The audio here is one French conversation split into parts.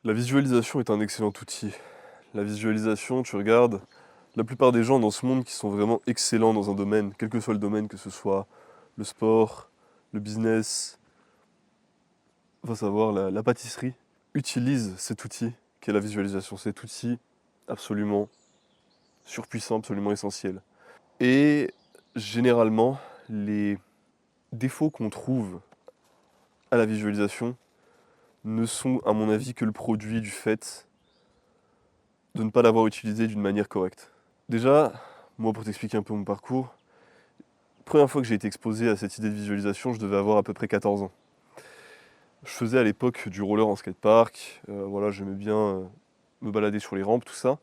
La visualisation est un excellent outil. La visualisation, tu regardes, la plupart des gens dans ce monde qui sont vraiment excellents dans un domaine, quel que soit le domaine, que ce soit le sport, le business, va savoir la pâtisserie, utilisent cet outil qu'est la visualisation. Cet outil absolument surpuissant, absolument essentiel. Et généralement, les défauts qu'on trouve à la visualisation ne sont, à mon avis, que le produit du fait de ne pas l'avoir utilisé d'une manière correcte. Déjà, moi pour t'expliquer un peu mon parcours, première fois que j'ai été exposé à cette idée de visualisation, je devais avoir à peu près 14 ans. Je faisais à l'époque du roller en skatepark, voilà, j'aimais bien me balader sur les rampes, tout ça.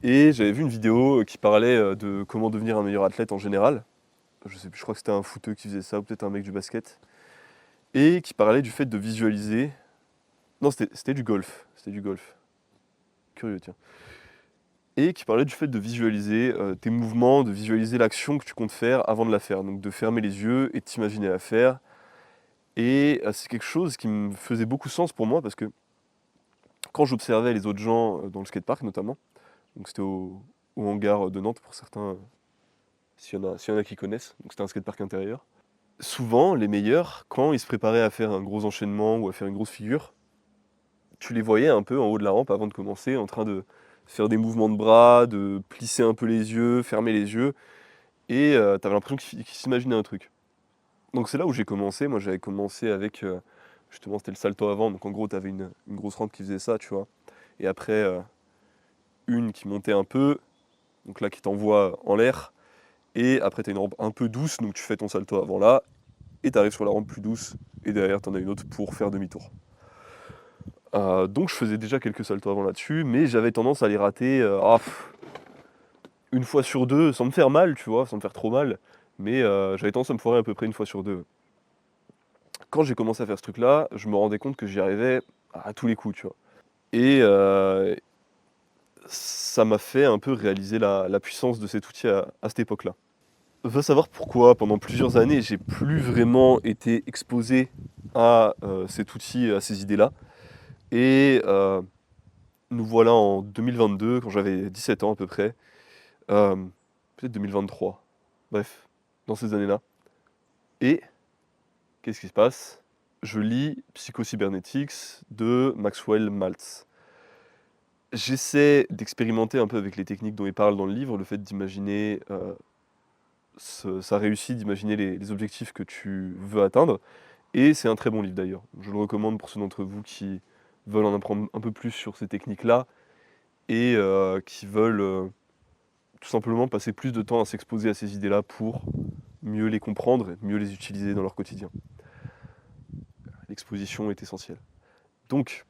Et j'avais vu une vidéo qui parlait de comment devenir un meilleur athlète en général. Je sais plus, je crois que c'était un footeux qui faisait ça, ou peut-être un mec du basket. Et qui parlait du fait de visualiser. Non, c'était du golf. C'était du golf. Curieux, tiens. Et qui parlait du fait de visualiser tes mouvements, de visualiser l'action que tu comptes faire avant de la faire. Donc de fermer les yeux et de t'imaginer la faire. Et c'est quelque chose qui me faisait beaucoup sens pour moi parce que quand j'observais les autres gens dans le skatepark notamment, donc c'était au hangar de Nantes pour certains, s'il y en a qui connaissent, donc c'était un skatepark intérieur. Souvent, les meilleurs, quand ils se préparaient à faire un gros enchaînement ou à faire une grosse figure, tu les voyais un peu en haut de la rampe avant de commencer, en train de faire des mouvements de bras, de plisser un peu les yeux, fermer les yeux, et tu avais l'impression qu'ils s'imaginaient un truc. Donc c'est là où j'ai commencé. Moi, j'avais commencé avec, justement, c'était le salto avant. Donc en gros, tu avais une grosse rampe qui faisait ça, tu vois. Et après, une qui montait un peu, donc là, qui t'envoie en l'air. Et après, tu as une rampe un peu douce, donc tu fais ton salto avant là, et tu arrives sur la rampe plus douce, et derrière, tu en as une autre pour faire demi-tour. Donc je faisais déjà quelques saltos avant là-dessus, mais j'avais tendance à les rater une fois sur deux, sans me faire mal, tu vois, sans me faire trop mal. Mais j'avais tendance à me foirer à peu près une fois sur deux. Quand j'ai commencé à faire ce truc-là, je me rendais compte que j'y arrivais à tous les coups, tu vois? Et ça m'a fait un peu réaliser la puissance de cet outil à cette époque-là. Va savoir pourquoi, pendant plusieurs années, j'ai plus vraiment été exposé à cet outil, à ces idées-là. Et nous voilà en 2022, quand j'avais 17 ans à peu près, peut-être 2023, bref, dans ces années-là. Et qu'est-ce qui se passe? Je lis Psycho-Cybernetics de Maxwell Maltz. J'essaie d'expérimenter un peu avec les techniques dont il parle dans le livre, le fait d'imaginer, ça réussit d'imaginer les objectifs que tu veux atteindre, et c'est un très bon livre d'ailleurs. Je le recommande pour ceux d'entre vous qui veulent en apprendre un peu plus sur ces techniques-là et qui veulent, tout simplement passer plus de temps à s'exposer à ces idées-là pour mieux les comprendre et mieux les utiliser dans leur quotidien. L'exposition est essentielle. Donc,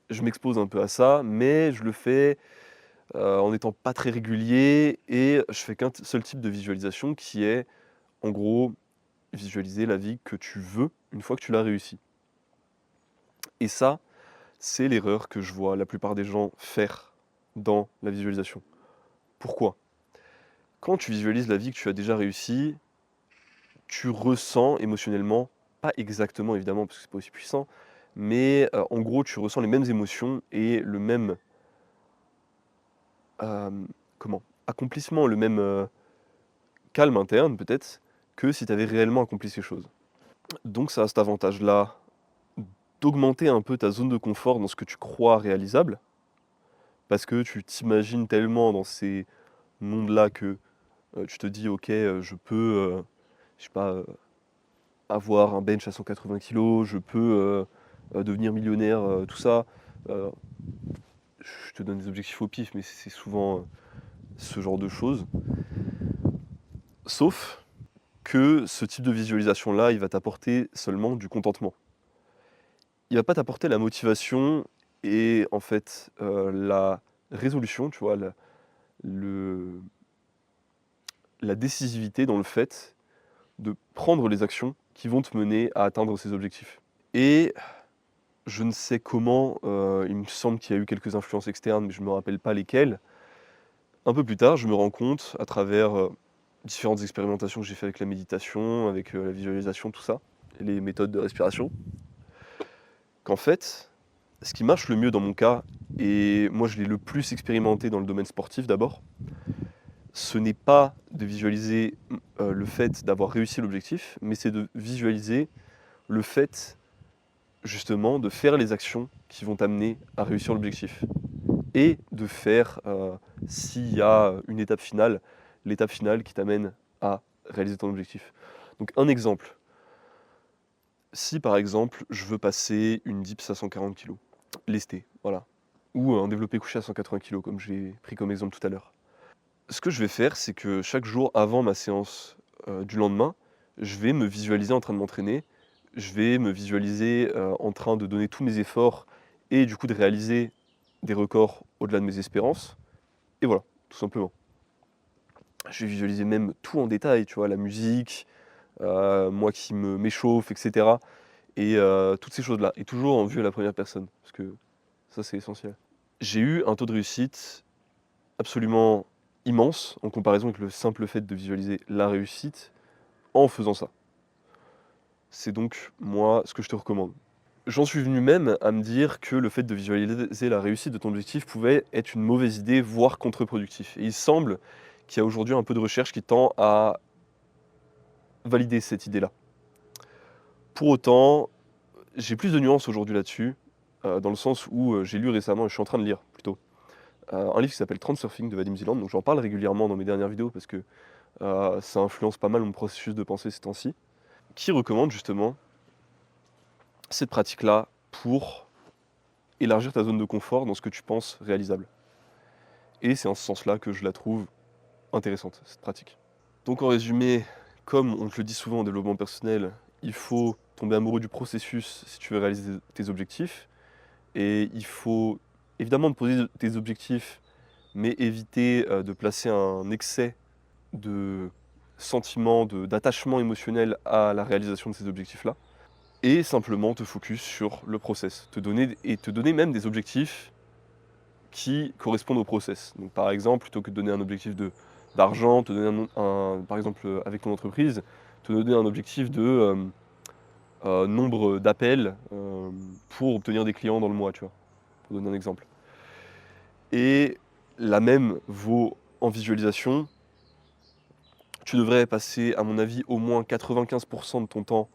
je m'expose un peu à ça, mais je le fais en n'étant pas très régulier et je fais qu'un seul type de visualisation qui est, en gros, visualiser la vie que tu veux une fois que tu l'as réussi. Et ça, c'est l'erreur que je vois la plupart des gens faire dans la visualisation. Pourquoi? Quand tu visualises la vie que tu as déjà réussi, tu ressens émotionnellement, pas exactement évidemment parce que c'est pas aussi puissant, mais en gros tu ressens les mêmes émotions et le même, comment? Accomplissement, le même, calme interne peut-être, que si tu avais réellement accompli ces choses. Donc ça a cet avantage-là d'augmenter un peu ta zone de confort dans ce que tu crois réalisable, parce que tu t'imagines tellement dans ces mondes-là que, tu te dis: «OK, je peux, je sais pas, avoir un bench à 180 kilos, je peux, devenir millionnaire», tout ça. Heu, je te donne des objectifs au pif, mais c'est souvent, ce genre de choses. Sauf que ce type de visualisation-là, il va t'apporter seulement du contentement. Il va pas t'apporter la motivation et en fait, la résolution, tu vois? Le la décisivité dans le fait de prendre les actions qui vont te mener à atteindre ces objectifs. Et je ne sais comment, il me semble qu'il y a eu quelques influences externes, mais je ne me rappelle pas lesquelles. Un peu plus tard, je me rends compte à travers, différentes expérimentations que j'ai fait avec la méditation, avec, la visualisation, tout ça, et les méthodes de respiration, qu'en fait, Ce qui marche le mieux dans mon cas, et moi je l'ai le plus expérimenté dans le domaine sportif d'abord, ce n'est pas de visualiser le fait d'avoir réussi l'objectif, mais c'est de visualiser le fait justement de faire les actions qui vont t'amener à réussir l'objectif. Et de faire, s'il y a une étape finale, l'étape finale qui t'amène à réaliser ton objectif. Donc un exemple, si par exemple je veux passer une dips à 140 kg, lesté, voilà, ou un développé couché à 180 kg comme j'ai pris comme exemple tout à l'heure. Ce que je vais faire, c'est que chaque jour avant ma séance du lendemain, je vais me visualiser en train de m'entraîner, je vais me visualiser en train de donner tous mes efforts et du coup de réaliser des records au-delà de mes espérances. Et voilà, tout simplement. Je vais visualiser même tout en détail, tu vois, la musique, moi qui m'échauffe, et cetera, et toutes ces choses-là, et toujours en vue à la première personne, parce que ça, c'est essentiel. J'ai eu un taux de réussite absolument immense en comparaison avec le simple fait de visualiser la réussite en faisant ça. C'est donc, moi, ce que je te recommande. J'en suis venu même à me dire que le fait de visualiser la réussite de ton objectif pouvait être une mauvaise idée, voire contre-productif. Et il semble qu'il y a aujourd'hui un peu de recherche qui tend à valider cette idée-là. Pour autant, j'ai plus de nuances aujourd'hui là-dessus, dans le sens où j'ai lu récemment, et je suis en train de lire plutôt, un livre qui s'appelle Transurfing de Vadim Zeland, donc j'en parle régulièrement dans mes dernières vidéos parce que ça influence pas mal mon processus de pensée ces temps-ci, qui recommande justement cette pratique-là pour élargir ta zone de confort dans ce que tu penses réalisable. Et c'est en ce sens-là que je la trouve intéressante, cette pratique. Donc en résumé, comme on te le dit souvent en développement personnel, il faut tomber amoureux du processus si tu veux réaliser tes objectifs. Et il faut évidemment te poser tes objectifs, mais éviter de placer un excès de sentiments, d'attachement émotionnel à la réalisation de ces objectifs-là. Et simplement te focus sur le process. Te donner même des objectifs qui correspondent au process. Donc par exemple, plutôt que de donner un objectif d'argent, te donner par exemple avec ton entreprise, te donner un objectif de nombre d'appels pour obtenir des clients dans le mois, tu vois, pour donner un exemple. Et la même vaut en visualisation. Tu devrais passer, à mon avis, au moins 95% de ton temps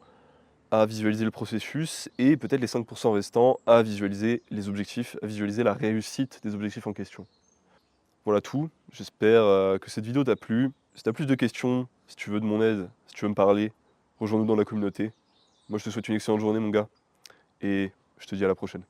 à visualiser le processus et peut-être les 5% restants à visualiser les objectifs, à visualiser la réussite des objectifs en question. Voilà tout. J'espère que cette vidéo t'a plu. Si tu as plus de questions, si tu veux de mon aide, si tu veux me parler, rejoins-nous dans la communauté. Moi, je te souhaite une excellente journée, mon gars, et je te dis à la prochaine.